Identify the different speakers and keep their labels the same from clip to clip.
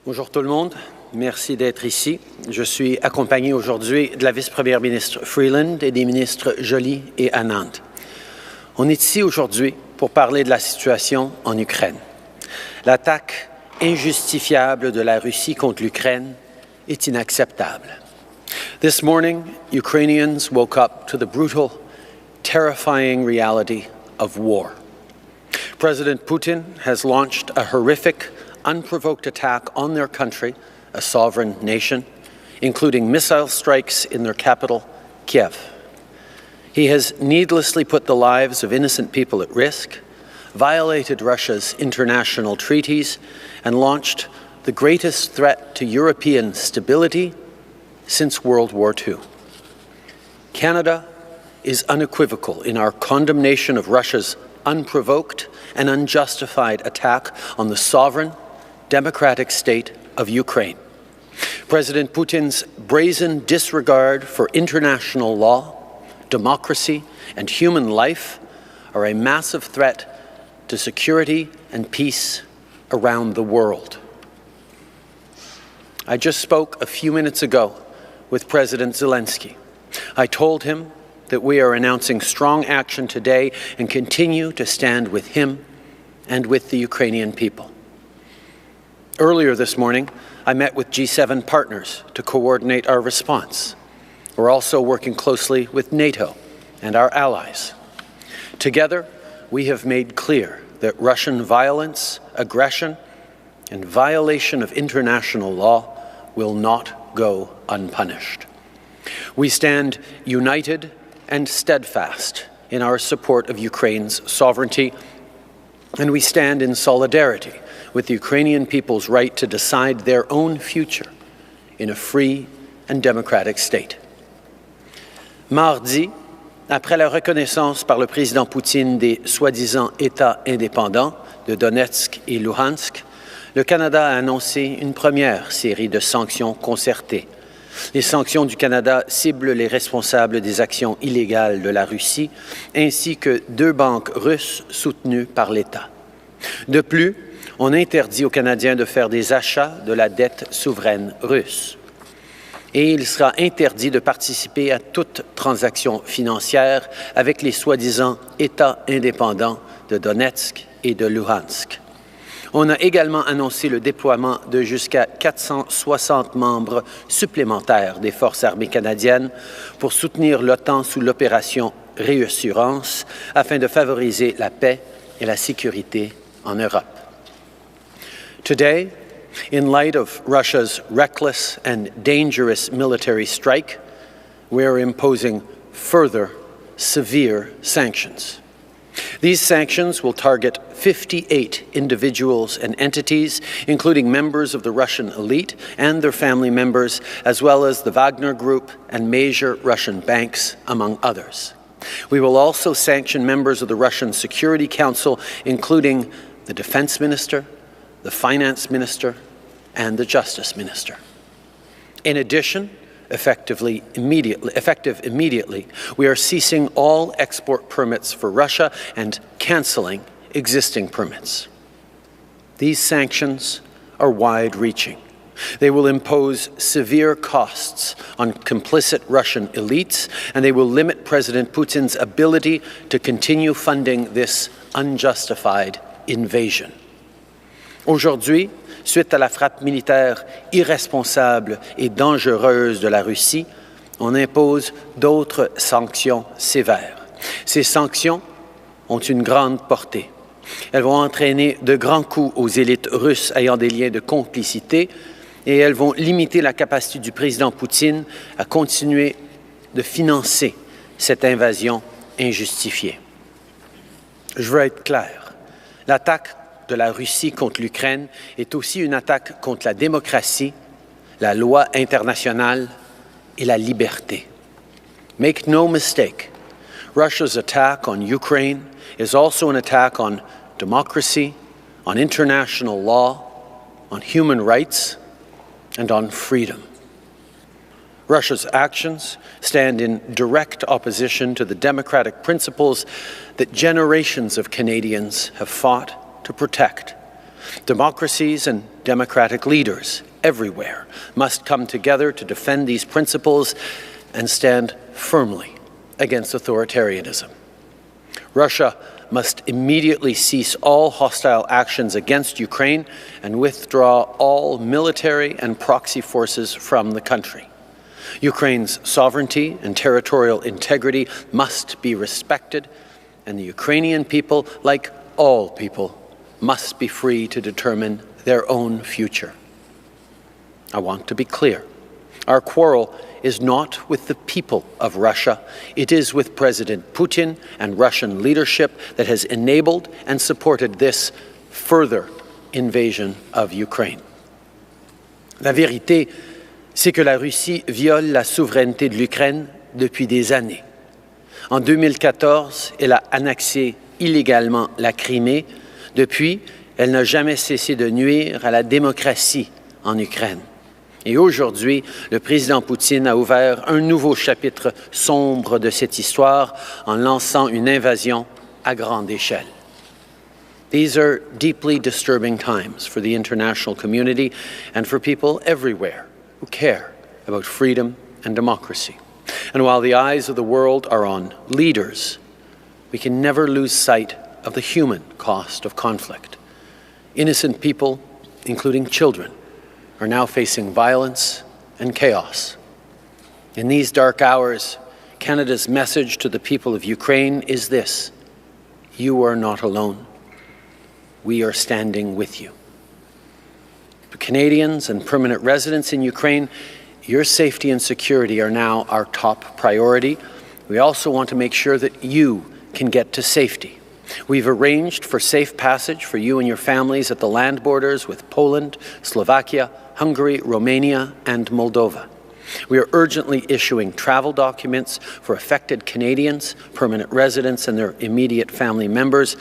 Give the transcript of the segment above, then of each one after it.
Speaker 1: Bonjour tout le monde. Merci d'être ici. Je suis accompagné aujourd'hui de la vice-première ministre Freeland et des ministres Joly et Anand. On est ici aujourd'hui pour parler de la situation en Ukraine. L'attaque injustifiable de la Russie contre l'Ukraine est inacceptable. This morning, Ukrainians woke up to the brutal, terrifying reality of war. President Putin has launched a horrific, unprovoked attack on their country, a sovereign nation, including missile strikes in their capital, Kiev. He has needlessly put the lives of innocent people at risk, violated Russia's international treaties, and launched the greatest threat to European stability since World War II. Canada is unequivocal in our condemnation of Russia's unprovoked and unjustified attack on the sovereign, democratic state of Ukraine. President Putin's brazen disregard for international law, democracy, and human life are a massive threat to security and peace around the world. I just spoke a few minutes ago with President Zelensky. I told him that we are announcing strong action today and continue to stand with him and with the Ukrainian people. Earlier this morning, I met with G7 partners to coordinate our response. We're also working closely with NATO and our allies. Together, we have made clear that Russian violence, aggression, and violation of international law will not go unpunished. We stand united and steadfast in our support of Ukraine's sovereignty, and we stand in solidarity with the Ukrainian people's right to decide their own future in a free and democratic state. Mardi, après la reconnaissance par le président Poutine des soi-disant États indépendants de Donetsk et Luhansk, le Canada a annoncé une première série de sanctions concertées. Les sanctions du Canada ciblent les responsables des actions illégales de la Russie, ainsi que 2 banques russes soutenues par l'État. De plus, on interdit aux Canadiens de faire des achats de la dette souveraine russe. Et il sera interdit de participer à toute transaction financière avec les soi-disant États indépendants de Donetsk et de Luhansk. On a également annoncé le déploiement de jusqu'à 460 membres supplémentaires des forces armées canadiennes pour soutenir l'OTAN sous l'opération Réassurance afin de favoriser la paix et la sécurité en Europe. Today, in light of Russia's reckless and dangerous military strike, we are imposing further severe sanctions. These sanctions will target 58 individuals and entities, including members of the Russian elite and their family members, as well as the Wagner Group and major Russian banks, among others. We will also sanction members of the Russian Security Council, including the Defense Minister, the Finance Minister, and the Justice Minister. In addition, effective immediately, we are ceasing all export permits for Russia and canceling existing permits. These sanctions are wide-reaching. They will impose severe costs on complicit Russian elites, and they will limit President Putin's ability to continue funding this unjustified invasion. Aujourd'hui, suite à la frappe militaire irresponsable et dangereuse de la Russie, on impose d'autres sanctions sévères. Ces sanctions ont une grande portée. Elles vont entraîner de grands coups aux élites russes ayant des liens de complicité et elles vont limiter la capacité du président Poutine à continuer de financer cette invasion injustifiée. Je veux être clair, l'attaque de la Russie contre l'Ukraine est aussi une attaque contre la démocratie, la loi internationale et la liberté. Make no mistake, Russia's attack on Ukraine is also an attack on democracy, on international law, on human rights, and on freedom. Russia's actions stand in direct opposition to the democratic principles that generations of Canadians have fought to protect. Democracies and democratic leaders everywhere must come together to defend these principles and stand firmly against authoritarianism. Russia must immediately cease all hostile actions against Ukraine and withdraw all military and proxy forces from the country. Ukraine's sovereignty and territorial integrity must be respected, and the Ukrainian people, like all people, must be free to determine their own future. I want to be clear. Our quarrel is not with the people of Russia. It is with President Putin and Russian leadership that has enabled and supported this further invasion of Ukraine. La vérité, c'est que la Russie viole la souveraineté de l'Ukraine depuis des années. En 2014, elle a annexé illégalement la Crimée. Depuis, elle n'a jamais cessé de nuire à la démocratie en Ukraine. Et aujourd'hui, le président Poutine a ouvert un nouveau chapitre sombre de cette histoire en lançant une invasion à grande échelle. These are deeply disturbing times for the international community and for people everywhere who care about freedom and democracy. And while the eyes of the world are on leaders, we can never lose sight of the human cost of conflict. Innocent people, including children, are now facing violence and chaos. In these dark hours, Canada's message to the people of Ukraine is this: you are not alone. We are standing with you. To Canadians and permanent residents in Ukraine, your safety and security are now our top priority. We also want to make sure that you can get to safety. We've arranged for safe passage for you and your families at the land borders with Poland, Slovakia, Hungary, Romania, and Moldova. We are urgently issuing travel documents for affected Canadians, permanent residents, and their immediate family members.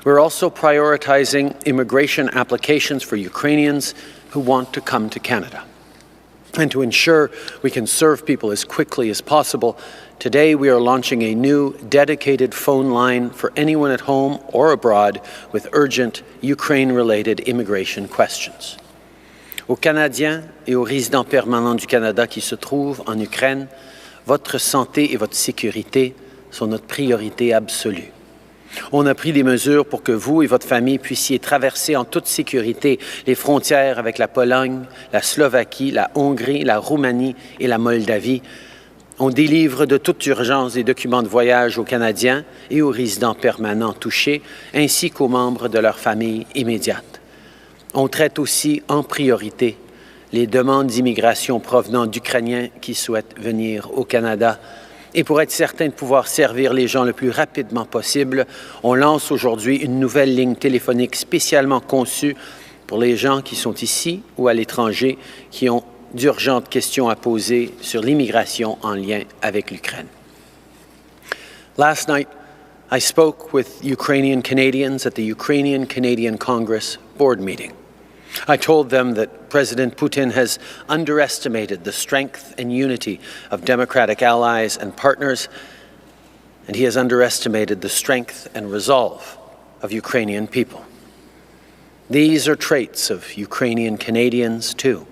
Speaker 1: We're also prioritizing immigration applications for Ukrainians who want to come to Canada. And to ensure we can serve people as quickly as possible, today we are launching a new dedicated phone line for anyone at home or abroad with urgent Ukraine-related immigration questions. Aux Canadiens et aux résidents permanents du Canada qui se trouvent en Ukraine, votre santé et votre sécurité sont notre priorité absolue. On a pris des mesures pour que vous et votre famille puissiez traverser en toute sécurité les frontières avec la Pologne, la Slovaquie, la Hongrie, la Roumanie et la Moldavie. On délivre de toute urgence des documents de voyage aux Canadiens et aux résidents permanents touchés, ainsi qu'aux membres de leur famille immédiate. On traite aussi en priorité les demandes d'immigration provenant d'Ukrainiens qui souhaitent venir au Canada. Et pour être certain de pouvoir servir les gens le plus rapidement possible, on lance aujourd'hui une nouvelle ligne téléphonique spécialement conçue pour les gens qui sont ici ou à l'étranger, qui ont d'urgentes questions à poser sur l'immigration en lien avec l'Ukraine. Last night, I spoke with Ukrainian Canadians at the Ukrainian-Canadian Congress board meeting. I told them that President Putin has underestimated the strength and unity of democratic allies and partners, and he has underestimated the strength and resolve of Ukrainian people. These are traits of Ukrainian Canadians, too.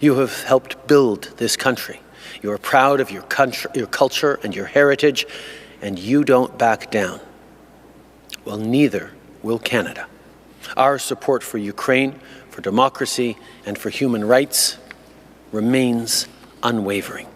Speaker 1: You have helped build this country. You are proud of your culture and your heritage, and you don't back down. Well, neither will Canada. Our support for Ukraine, for democracy, and for human rights remains unwavering.